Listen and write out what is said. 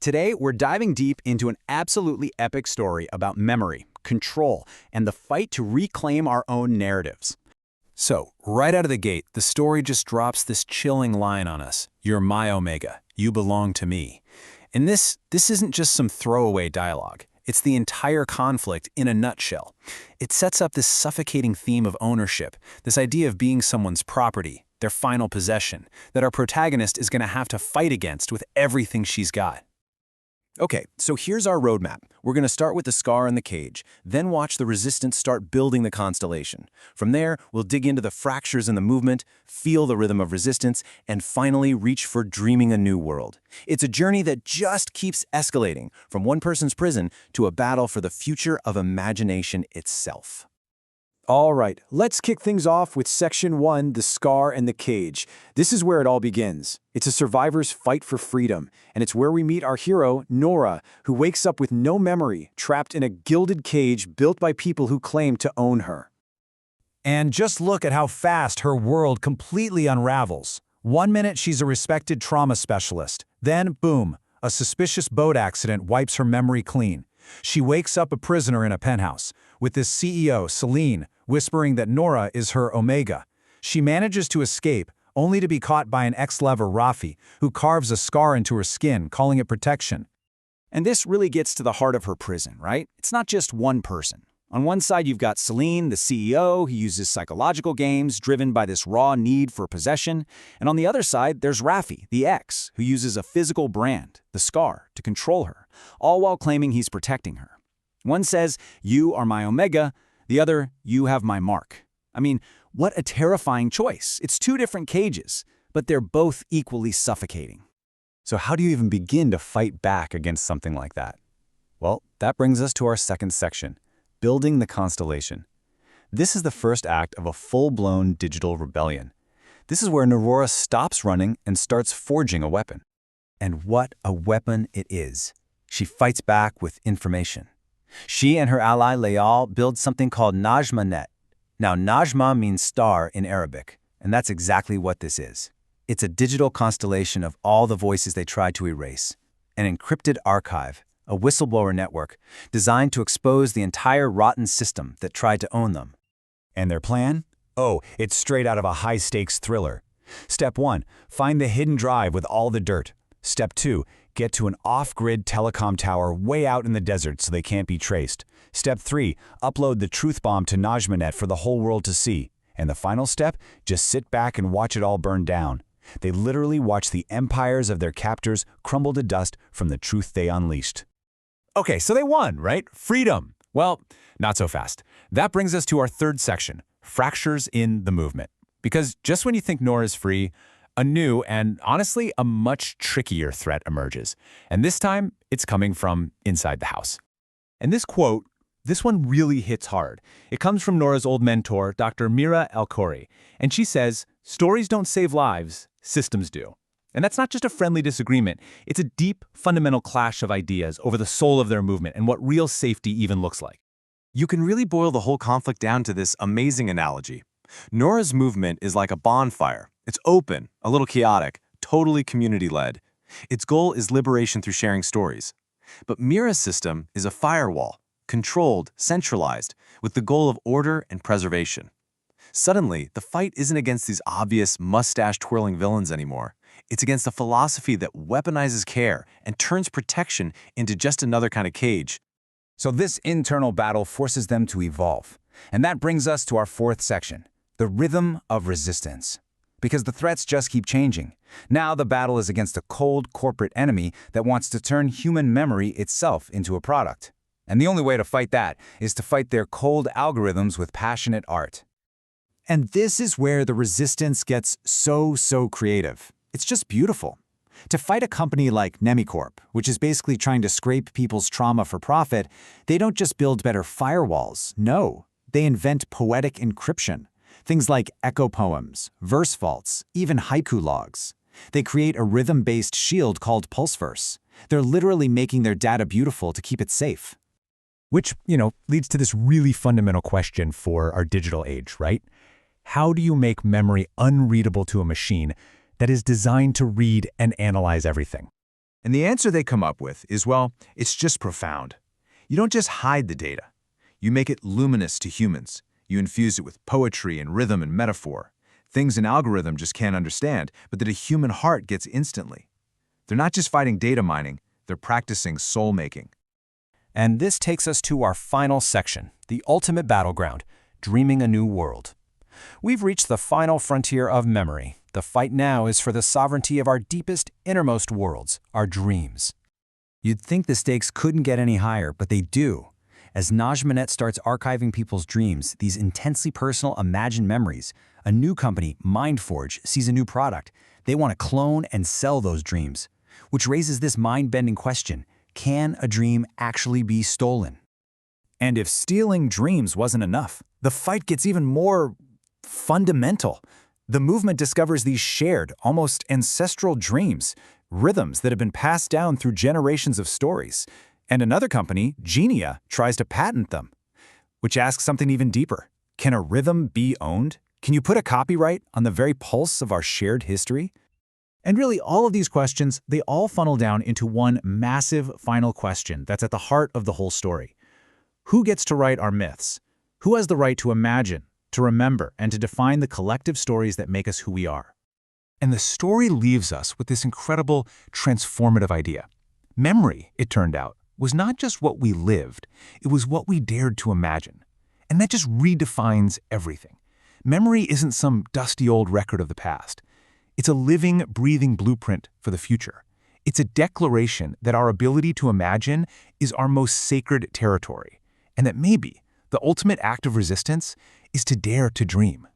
Today, we're diving deep into an absolutely epic story about memory, control, and the fight to reclaim our own narratives. So, right out of the gate, the story just drops this chilling line on us. You're my Omega. You belong to me. And this isn't just some throwaway dialogue. It's the entire conflict in a nutshell. It sets up this suffocating theme of ownership, this idea of being someone's property, their final possession, that our protagonist is going to have to fight against with everything she's got. Okay, so here's our roadmap. We're going to start with the scar in the cage, then watch the resistance start building the constellation. From there, we'll dig into the fractures in the movement, feel the rhythm of resistance, and finally reach for dreaming a new world. It's a journey that just keeps escalating, from one person's prison to a battle for the future of imagination itself. All right, let's kick things off with Section 1, The Scar and the Cage. This is where it all begins. It's a survivor's fight for freedom, and it's where we meet our hero, Nora, who wakes up with no memory, trapped in a gilded cage built by people who claim to own her. And just look at how fast her world completely unravels. 1 minute she's a respected trauma specialist, then boom, a suspicious boat accident wipes her memory clean. She wakes up a prisoner in a penthouse, with this CEO, Celine, whispering that Nora is her Omega. She manages to escape, only to be caught by an ex-lover, Rafi, who carves a scar into her skin, calling it protection. And this really gets to the heart of her prison, right? It's not just one person. On one side, you've got Celine, the CEO, who uses psychological games driven by this raw need for possession. And on the other side, there's Rafi, the ex, who uses a physical brand, the scar, to control her, all while claiming he's protecting her. One says, "You are my Omega," the other, "You have my mark." I mean, what a terrifying choice. It's two different cages, but they're both equally suffocating. So how do you even begin to fight back against something like that? Well, that brings us to our second section, building the constellation. This is the first act of a full-blown digital rebellion. This is where Nora stops running and starts forging a weapon. And what a weapon it is. She fights back with information. She and her ally Layal build something called Najma-net. Now, Najma means star in Arabic, and that's exactly what this is. It's a digital constellation of all the voices they tried to erase, an encrypted archive, a whistleblower network designed to expose the entire rotten system that tried to own them. And their plan? Oh, it's straight out of a high-stakes thriller. Step 1, find the hidden drive with all the dirt. Step 2, get to an off-grid telecom tower way out in the desert so they can't be traced. Step 3, upload the truth bomb to Najma-net for the whole world to see. And the final step, just sit back and watch it all burn down. They literally watch the empires of their captors crumble to dust from the truth they unleashed. Okay, so they won, right? Freedom. Well, not so fast. That brings us to our third section, fractures in the movement. Because just when you think Nora's free, a new and, honestly, a much trickier threat emerges. And this time, it's coming from inside the house. And this quote, this one really hits hard. It comes from Nora's old mentor, Dr. Mira El-Khoury. And she says, "Stories don't save lives, systems do." And that's not just a friendly disagreement. It's a deep, fundamental clash of ideas over the soul of their movement and what real safety even looks like. You can really boil the whole conflict down to this amazing analogy. Nora's movement is like a bonfire. It's open, a little chaotic, totally community-led. Its goal is liberation through sharing stories. But Mira's system is a firewall, controlled, centralized, with the goal of order and preservation. Suddenly, the fight isn't against these obvious, mustache-twirling villains anymore. It's against a philosophy that weaponizes care and turns protection into just another kind of cage. So this internal battle forces them to evolve. And that brings us to our fourth section, the rhythm of resistance. Because the threats just keep changing. Now the battle is against a cold corporate enemy that wants to turn human memory itself into a product. And the only way to fight that is to fight their cold algorithms with passionate art. And this is where the resistance gets so creative. It's just beautiful. To fight a company like Nemicorp, which is basically trying to scrape people's trauma for profit, they don't just build better firewalls. No, they invent poetic encryption. Things like echo poems, verse vaults, even haiku logs. They create a rhythm-based shield called Pulseverse. They're literally making their data beautiful to keep it safe. Which, leads to this really fundamental question for our digital age, right? How do you make memory unreadable to a machine that is designed to read and analyze everything? And the answer they come up with is, well, it's just profound. You don't just hide the data. You make it luminous to humans. You infuse it with poetry and rhythm and metaphor. Things an algorithm just can't understand, but that a human heart gets instantly. They're not just fighting data mining, they're practicing soul-making. And this takes us to our final section, the ultimate battleground, dreaming a new world. We've reached the final frontier of memory. The fight now is for the sovereignty of our deepest, innermost worlds, our dreams. You'd think the stakes couldn't get any higher, but they do. As Najmanet starts archiving people's dreams, these intensely personal imagined memories, a new company, MindForge, sees a new product. They want to clone and sell those dreams, which raises this mind-bending question: can a dream actually be stolen? And if stealing dreams wasn't enough, the fight gets even more fundamental. The movement discovers these shared, almost ancestral dreams, rhythms that have been passed down through generations of stories. And another company, Genia, tries to patent them, which asks something even deeper. Can a rhythm be owned? Can you put a copyright on the very pulse of our shared history? And really, all of these questions, they all funnel down into one massive final question that's at the heart of the whole story. Who gets to write our myths? Who has the right to imagine, to remember, and to define the collective stories that make us who we are? And the story leaves us with this incredible, transformative idea. Memory, it turned out, was not just what we lived, it was what we dared to imagine. And that just redefines everything. Memory isn't some dusty old record of the past. It's a living, breathing blueprint for the future. It's a declaration that our ability to imagine is our most sacred territory, and that maybe the ultimate act of resistance is to dare to dream.